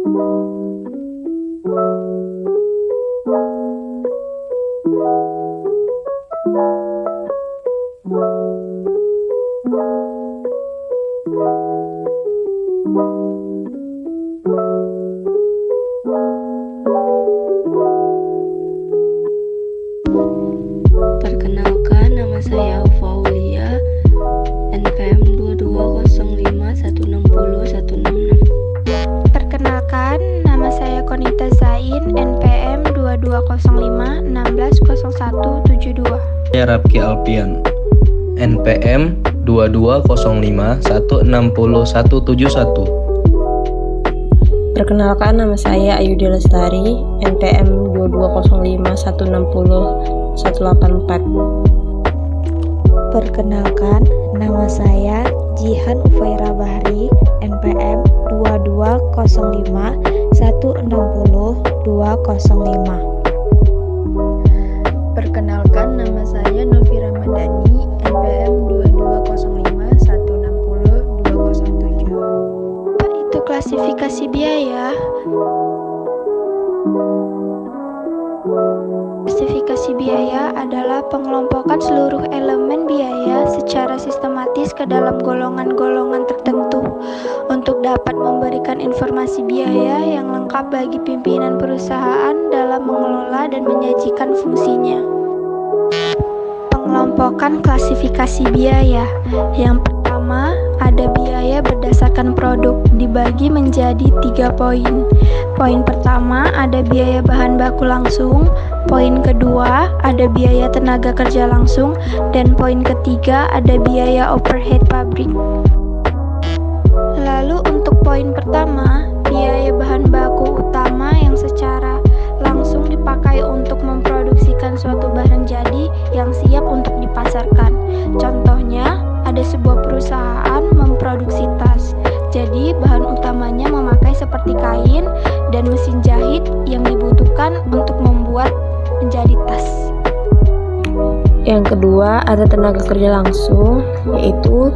Perkenalkan, nama saya Faulia, NPM 2205160166. Perkenalkan, nama saya Konita Zain, NPM 2205160172. Saya Rapki Alpian, NPM 2205160171. Perkenalkan, nama saya Ayudi Lestari, NPM 2205160184. Perkenalkan, nama saya Jihan Ufaira Bahri, NPM 2205160205. Perkenalkan, nama saya Novi Ramadhani, NPM 2205160207. Itu klasifikasi biaya. Klasifikasi biaya adalah pengelompokan seluruh elemen biaya secara sistematis ke dalam golongan-golongan tertentu untuk dapat memberikan informasi biaya yang lengkap bagi pimpinan perusahaan dalam mengelola dan menyajikan fungsinya. Pengelompokan klasifikasi biaya. Yang pertama, ada biaya berdasarkan produk, dibagi menjadi 3 poin. Poin pertama, ada biaya bahan baku langsung. Poin kedua, ada biaya tenaga kerja langsung. Dan poin ketiga, ada biaya overhead pabrik. Lalu untuk poin pertama, biaya bahan baku utama yang secara langsung dipakai untuk memproduksikan suatu barang jadi yang siap untuk dipasarkan. Contohnya, ada sebuah perusahaan memproduksi tas. Jadi, bahan utamanya memakai seperti kain dan mesin jahit yang dibutuhkan untuk membuat menjadi tas. Yang kedua, ada tenaga kerja langsung, yaitu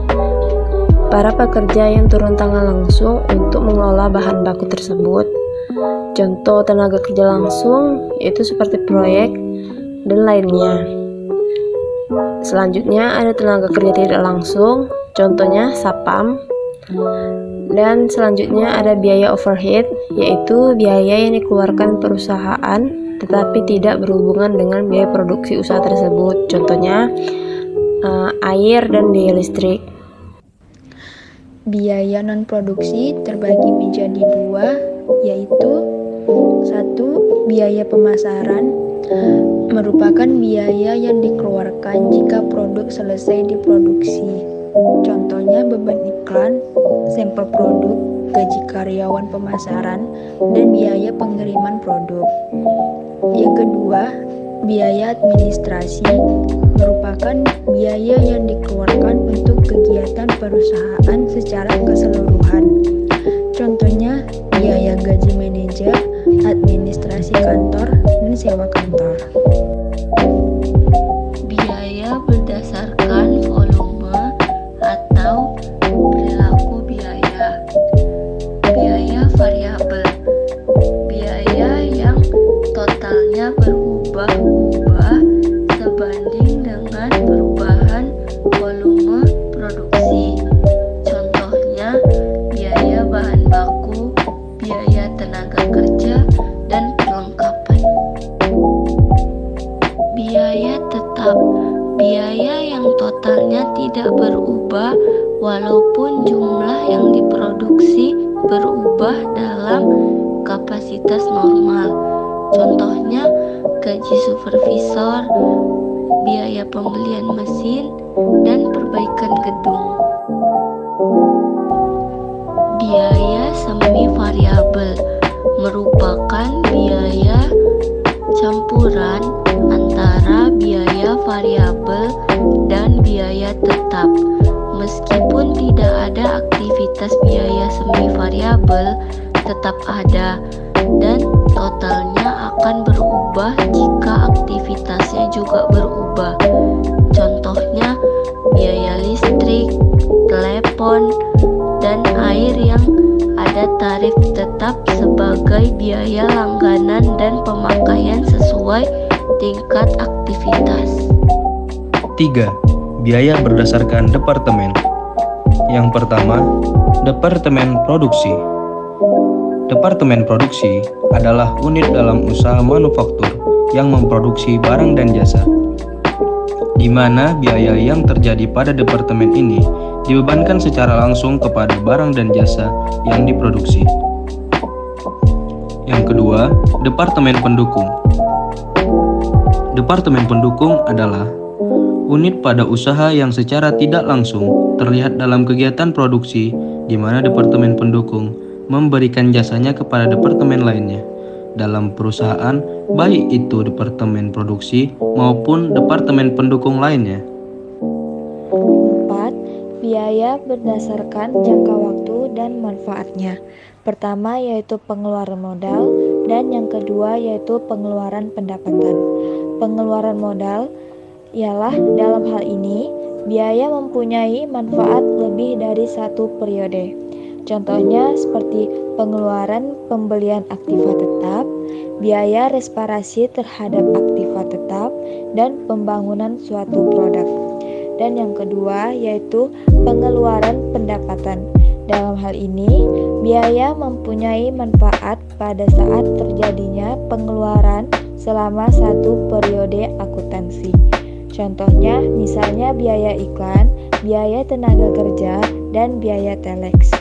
para pekerja yang turun tangan langsung untuk mengelola bahan baku tersebut. Contoh tenaga kerja langsung yaitu seperti proyek dan lainnya. Selanjutnya ada tenaga kerja tidak langsung, contohnya sapam. Dan selanjutnya ada biaya overhead, yaitu biaya yang dikeluarkan perusahaan tetapi tidak berhubungan dengan biaya produksi usaha tersebut, contohnya air dan biaya listrik. Biaya non-produksi terbagi menjadi 2, yaitu 1. Biaya pemasaran merupakan biaya yang dikeluarkan jika produk selesai diproduksi. Contohnya beban iklan, sampel produk, gaji karyawan pemasaran, dan biaya pengiriman produk. Yang kedua, biaya administrasi merupakan biaya yang dikeluarkan untuk kegiatan perusahaan secara keseluruhan. Contohnya, biaya gaji manajer, administrasi kantor, dan sewa kantor. Biaya berdasarkan volume atau perilaku biaya. Biaya variabel, biaya yang totalnya berubah-ubah sebanding dengan perubahan volume produksi. Contohnya, biaya bahan baku, biaya tenaga kerja, dan perlengkapan. Biaya tetap, biaya yang totalnya tidak berubah walaupun jumlah yang diproduksi berubah dalam kapasitas normal. Contohnya, gaji supervisor, biaya pembelian mesin, dan perbaikan gedung. Biaya semi variabel merupakan biaya campuran antara biaya variabel dan biaya tetap. Meskipun tidak ada aktivitas biaya semi variabel, tetap ada dan totalnya akan berubah jika aktivitasnya juga berubah. Contohnya, biaya listrik, telepon, dan air yang ada tarif tarif tetap sebagai biaya langganan dan pemakaian sesuai tingkat aktivitas. 3. Biaya berdasarkan departemen. Yang pertama, Departemen Produksi. Departemen produksi adalah unit dalam usaha manufaktur yang memproduksi barang dan jasa, di mana biaya yang terjadi pada departemen ini dibebankan secara langsung kepada barang dan jasa yang diproduksi. Yang kedua, Departemen Pendukung. Departemen pendukung adalah unit pada usaha yang secara tidak langsung terlihat dalam kegiatan produksi, di mana departemen pendukung memberikan jasanya kepada departemen lainnya dalam perusahaan, baik itu departemen produksi maupun departemen pendukung lainnya. 4. Biaya berdasarkan jangka waktu dan manfaatnya. Pertama yaitu pengeluaran modal, dan yang kedua yaitu pengeluaran pendapatan. Pengeluaran modal ialah dalam hal ini biaya mempunyai manfaat lebih dari satu periode. Contohnya seperti pengeluaran pembelian aktiva tetap, biaya reparasi terhadap aktiva tetap, dan pembangunan suatu produk. Dan yang kedua yaitu pengeluaran pendapatan. Dalam hal ini, biaya mempunyai manfaat pada saat terjadinya pengeluaran selama satu periode akuntansi. Contohnya misalnya biaya iklan, biaya tenaga kerja, dan biaya telex.